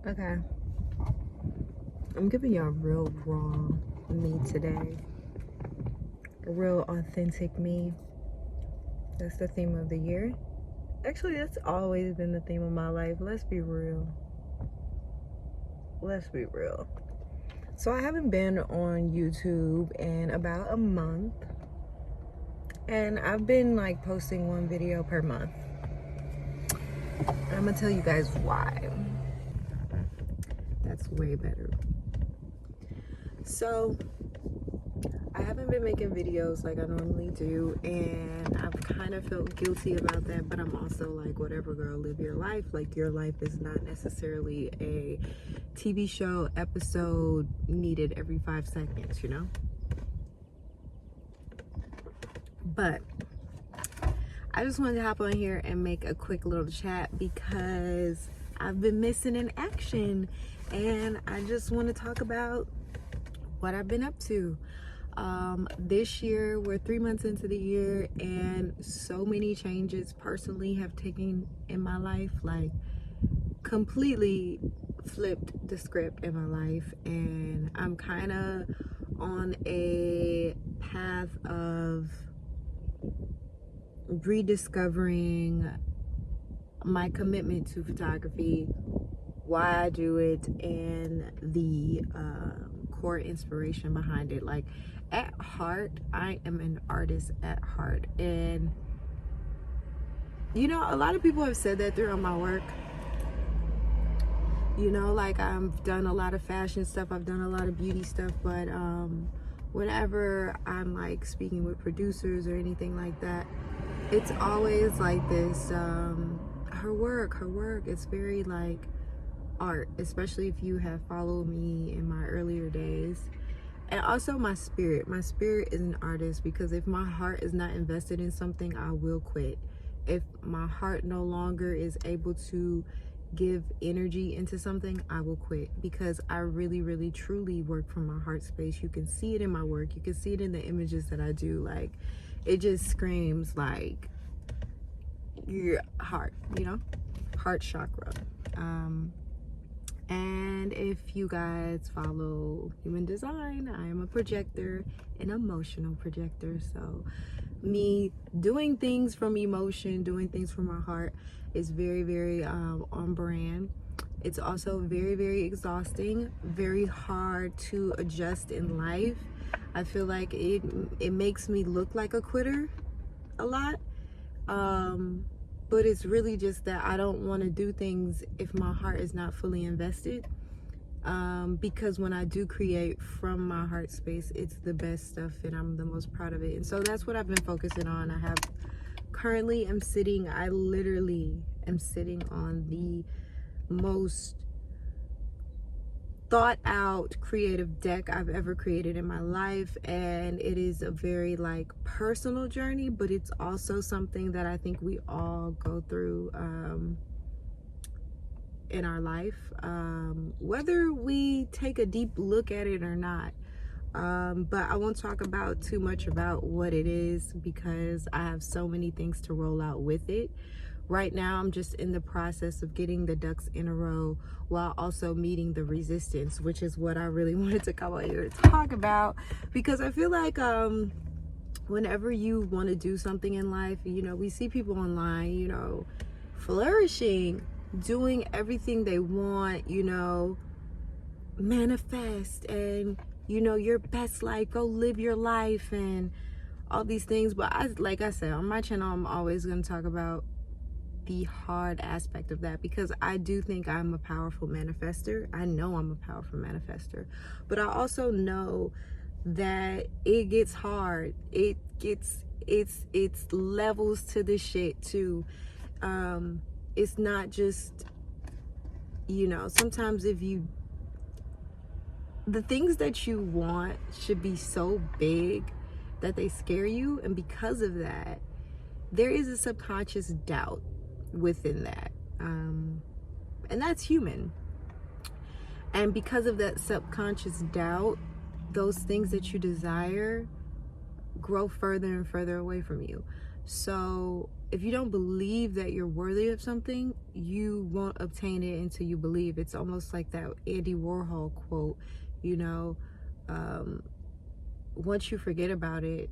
Okay. I'm giving y'all real raw me today. A real authentic me. That's the theme of the year. Actually, that's always been the theme of my life. Let's be real. Let's be real. So I haven't been on YouTube in about a month. And I've been like posting one video per month. I'm gonna tell you guys why. That's way better. So I haven't been making videos like I normally do, and I've kind of felt guilty about that, but I'm also like, whatever, girl, live your life. Like, your life is not necessarily a TV show episode needed every 5 seconds, you know? But I just wanted to hop on here and make a quick little chat because I've been missing in action, and I just want to talk about what I've been up to. This year, we're 3 months into the year, and so many changes personally have taken in my life, like completely flipped the script in my life, and I'm kind of on a path of rediscovering my commitment to photography, why I do it, and the core inspiration behind it. Like, at heart, I am an artist at heart. And you know, a lot of people have said that throughout my work. You know, like, I've done a lot of fashion stuff, I've done a lot of beauty stuff, but whenever I'm like speaking with producers or anything like that, it's always like this, her work, it's very like art, especially if you have followed me in my earlier days. And also my spirit is an artist, because if my heart is not invested in something, I will quit. If my heart no longer is able to give energy into something, I will quit, because I really, really, truly work from my heart space. You can see it in my work, you can see it in the images that I do. Like, it just screams like your heart, you know, heart chakra. And if you guys follow human design, I am a projector, an emotional projector. So me doing things from emotion, doing things from my heart is very, very on brand. It's also very, very exhausting, very hard to adjust in life. I feel like it makes me look like a quitter a lot. But it's really just that I don't want to do things if my heart is not fully invested. Because when I do create from my heart space, it's the best stuff and I'm the most proud of it. And so that's what I've been focusing on. I literally am sitting on the most thought out creative deck I've ever created in my life, and it is a very like personal journey, but it's also something that I think we all go through in our life, whether we take a deep look at it or not. But I won't talk about too much about what it is, because I have so many things to roll out with it. Right now, I'm just in the process of getting the ducks in a row while also meeting the resistance, which is what I really wanted to come out here to talk about, because I feel like whenever you want to do something in life, you know, we see people online, you know, flourishing, doing everything they want, you know, manifest, and, you know, your best life, go live your life, and all these things. But like I said, on my channel, I'm always going to talk about the hard aspect of that, because I do think I'm a powerful manifester. I know I'm a powerful manifester, but I also know that it gets hard. It's levels to this shit too. It's not just, you know, sometimes the things that you want should be so big that they scare you, and because of that, there is a subconscious doubt within that, and that's human. And because of that subconscious doubt, those things that you desire grow further and further away from you. So if you don't believe that you're worthy of something, you won't obtain it until you believe. It's almost like that Andy Warhol quote, you know, once you forget about it,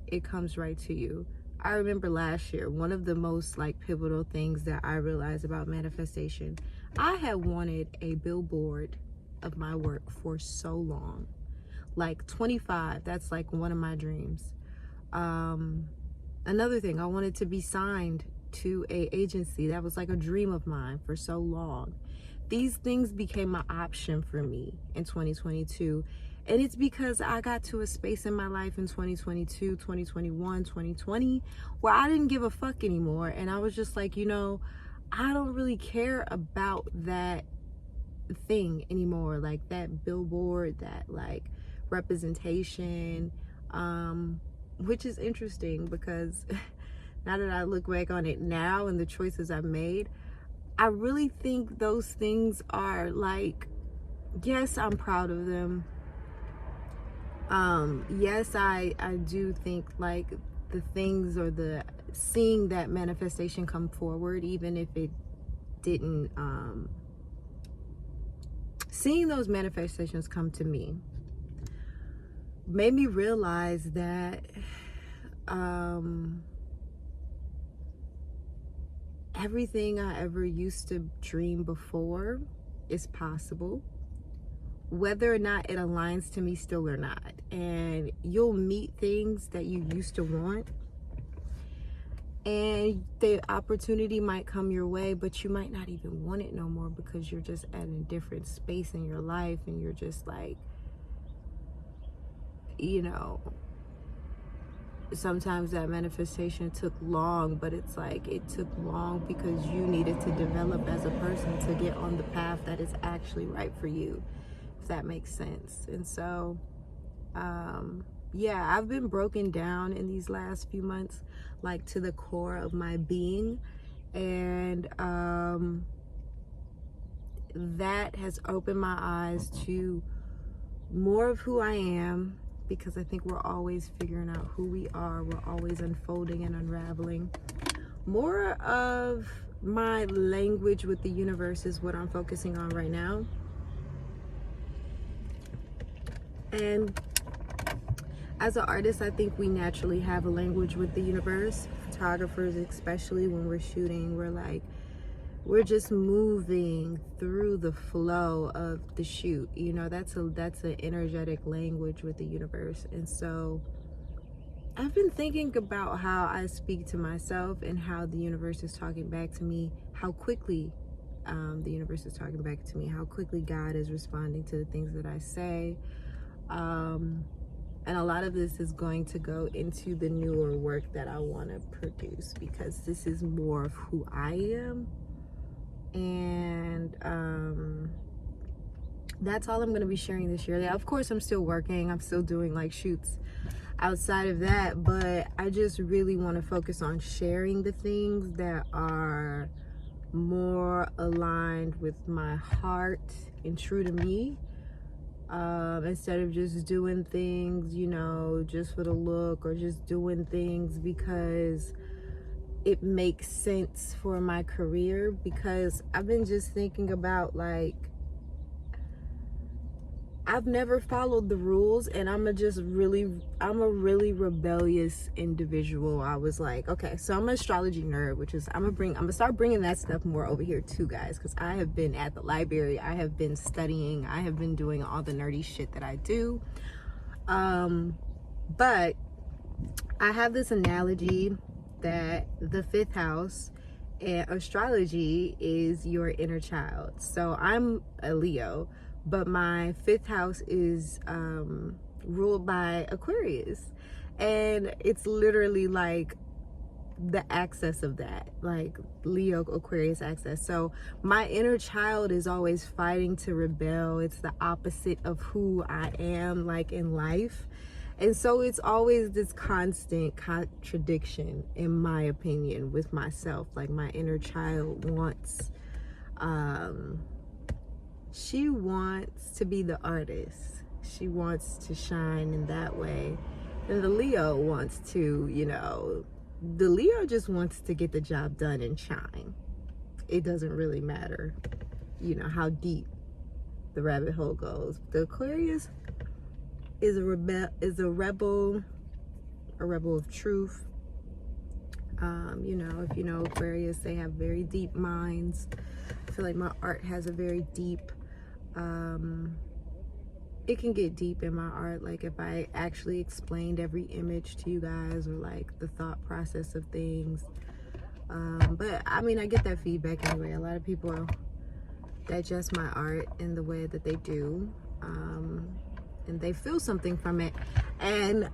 it comes right to you. I remember last year, one of the most like pivotal things that I realized about manifestation, I had wanted a billboard of my work for so long. Like 25, that's like one of my dreams. Another thing, I wanted to be signed to a agency. That was like a dream of mine for so long. These things became an option for me in 2022. And it's because I got to a space in my life in 2022, 2021, 2020, where I didn't give a fuck anymore. And I was just like, you know, I don't really care about that thing anymore. Like that billboard, that like representation, which is interesting because now that I look back on it now and the choices I've made, I really think those things are like, yes, I'm proud of them. Yes, I do think like the things or the seeing that manifestation come forward, even if it didn't, seeing those manifestations come to me made me realize that everything I ever used to dream before is possible, whether or not it aligns to me still or not. And you'll meet things that you used to want, and the opportunity might come your way, but you might not even want it no more because you're just at a different space in your life, and you're just like, you know, sometimes that manifestation took long, but it's like it took long because you needed to develop as a person to get on the path that is actually right for you, if that makes sense. And so yeah, I've been broken down in these last few months, like to the core of my being, and that has opened my eyes to more of who I am, because I think we're always figuring out who we are. We're always unfolding and unraveling. More of my language with the universe is what I'm focusing on right now. And as an artist, I think we naturally have a language with the universe. Photographers, especially when we're shooting, we're just moving through the flow of the shoot. You know, that's an energetic language with the universe. And so I've been thinking about how I speak to myself and how the universe is talking back to me, how quickly the universe is talking back to me, how quickly God is responding to the things that I say. And a lot of this is going to go into the newer work that I want to produce, because this is more of who I am. And that's all I'm going to be sharing this year. Yeah, of course, I'm still working. I'm still doing like shoots outside of that, but I just really want to focus on sharing the things that are more aligned with my heart and true to me, instead of just doing things, you know, just for the look, or just doing things because it makes sense for my career. Because I've been just thinking about, like, I've never followed the rules, and I'm a really rebellious individual. I was like, okay, so I'm an astrology nerd, which is, I'm gonna start bringing that stuff more over here too, guys, because I have been at the library, I have been studying, I have been doing all the nerdy shit that I do. But I have this analogy that the fifth house and astrology is your inner child. So I'm a Leo, but my fifth house is ruled by Aquarius, and it's literally like the access of that, like Leo Aquarius access. So my inner child is always fighting to rebel. It's the opposite of who I am, like, in life. And so it's always this constant contradiction, in my opinion, with myself. Like, my inner child wants, she wants to be the artist. She wants to shine in that way. And the Leo wants to, you know, The Leo just wants to get the job done and shine. It doesn't really matter, you know, how deep the rabbit hole goes. The Aquarius is a rebel of truth. You know, if you know Aquarius, they have very deep minds. I feel like my art has a very deep, it can get deep in my art. Like if I actually explained every image to you guys, or like the thought process of things. But I mean, I get that feedback anyway. A lot of people digest my art in the way that they do, and they feel something from it, and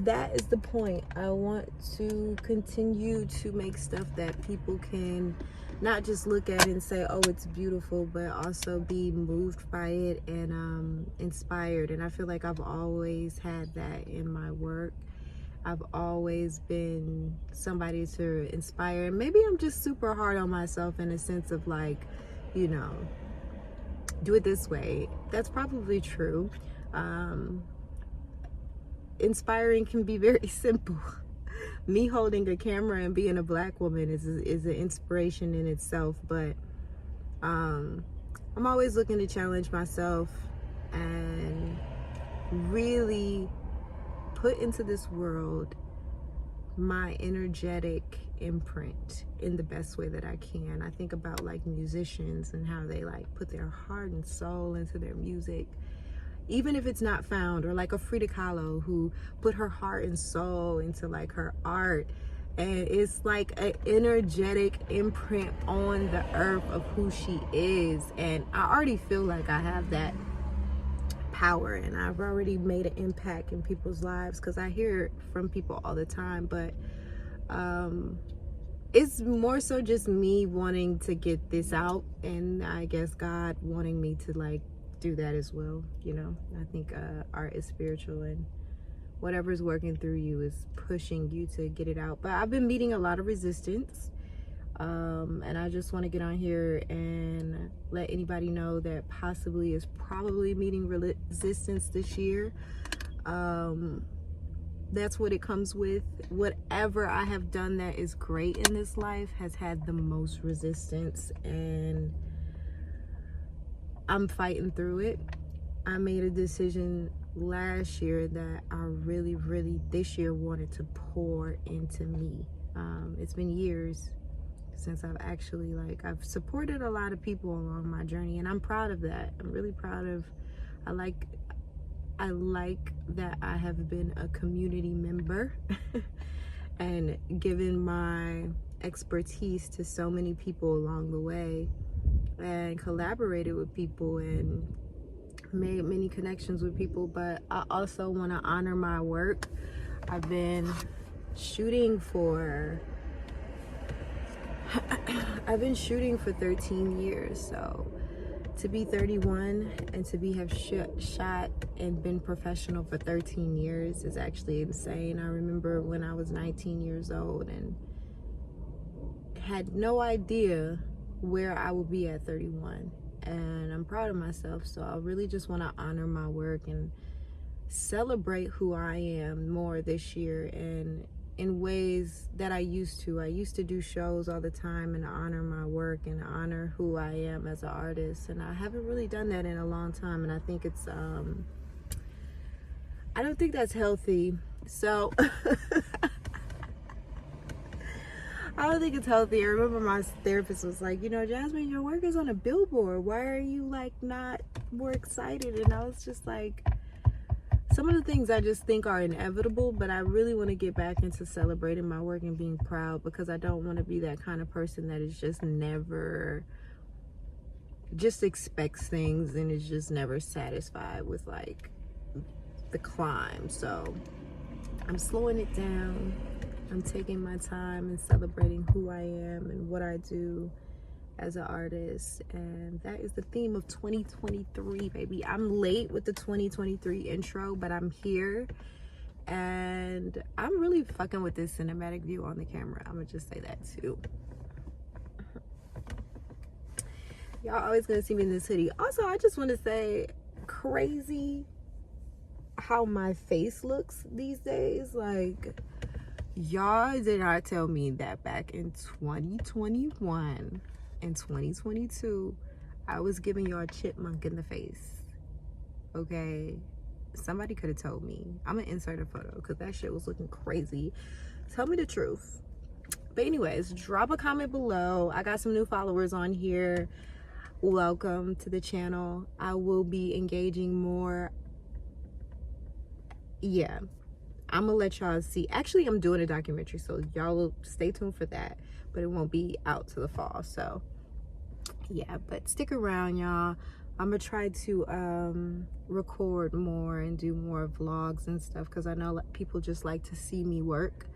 that is the point. I want to continue to make stuff that people can not just look at and say, oh, it's beautiful, but also be moved by it and inspired. And I feel like I've always had that in my work. I've always been somebody to inspire. And maybe I'm just super hard on myself in a sense of like, you know, do it this way. That's probably true. Inspiring can be very simple. Me holding a camera and being a black woman is an inspiration in itself, but I'm always looking to challenge myself and really put into this world my energetic imprint in the best way that I can. I think about like musicians and how they like put their heart and soul into their music, even if it's not found, or like a Frida Kahlo who put her heart and soul into like her art, and it's like an energetic imprint on the earth of who she is. And I already feel like I have that power, and I've already made an impact in people's lives because I hear it from people all the time. But it's more so just me wanting to get this out, and I guess God wanting me to like do that as well. You know, I think art is spiritual, and whatever's working through you is pushing you to get it out. But I've been meeting a lot of resistance, and I just want to get on here and let anybody know that possibly is probably meeting resistance this year. That's what it comes with. Whatever I have done that is great in this life has had the most resistance, and I'm fighting through it. I made a decision last year that I really this year wanted to pour into me. It's been years since I've actually I've supported a lot of people along my journey, and I'm proud of that. I'm really proud of, I like that I have been a community member and given my expertise to so many people along the way, and collaborated with people and made many connections with people. But I also want to honor my work. I've been shooting for 13 years, so to be 31 and to have shot and been professional for 13 years is actually insane. I remember when I was 19 years old and had no idea where I would be at 31, and I'm proud of myself. So I really just want to honor my work and celebrate who I am more this year, and in ways that I used to do shows all the time and honor my work and honor who I am as an artist, and I haven't really done that in a long time, and I think it's I don't think that's healthy. So I don't think it's healthy. I remember my therapist was like, you know, Jasmine, your work is on a billboard. Why are you like not more excited? And I was just like, some of the things I just think are inevitable, but I really want to get back into celebrating my work and being proud, because I don't want to be that kind of person that is just never, just expects things and is just never satisfied with like the climb. So I'm slowing it down. I'm taking my time and celebrating who I am and what I do as an artist, and that is the theme of 2023, baby. I'm late with the 2023 intro, but I'm here, and I'm really fucking with this cinematic view on the camera. I'm gonna just say that too. Y'all always gonna see me in this hoodie. Also, I just want to say, crazy how my face looks these days. Like, Y'all did not tell me that back in 2021 and 2022, I was giving y'all a chipmunk in the face. Okay? Somebody could have told me. I'm gonna insert a photo because that shit was looking crazy. Tell me the truth. But anyways, drop a comment below. I got some new followers on here. Welcome to the channel. I will be engaging more. Yeah, I'm gonna let y'all see. Actually, I'm doing a documentary, so y'all will stay tuned for that, but it won't be out to the fall. So yeah, but stick around, y'all. I'm gonna try to record more and do more vlogs and stuff because I know people just like to see me work.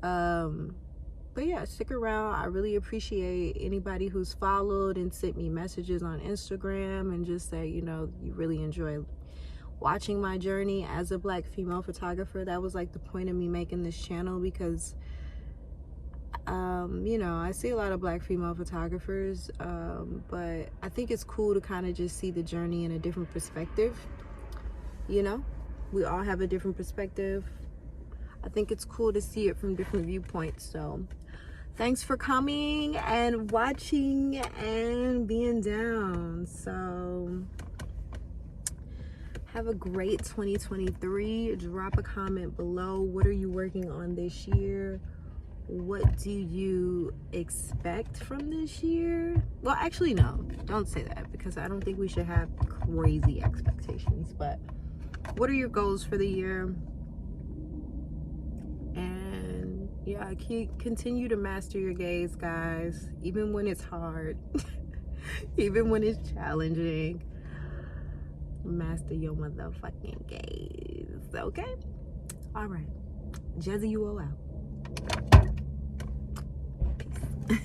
But yeah, stick around. I really appreciate anybody who's followed and sent me messages on Instagram and just say, you know, you really enjoy watching my journey as a Black female photographer. That was like the point of me making this channel because you know, I see a lot of Black female photographers, but I think it's cool to kind of just see the journey in a different perspective. You know, we all have a different perspective. I think it's cool to see it from different viewpoints. So thanks for coming and watching and being down. So have a great 2023. Drop a comment below. What are you working on this year? What do you expect from this year? Well, actually, no, don't say that because I don't think we should have crazy expectations. But what are your goals for the year? And yeah, continue to master your gaze, guys, even when it's hard, even when it's challenging. Master your motherfucking gaze, okay? All right, Jazzy UO out. Peace.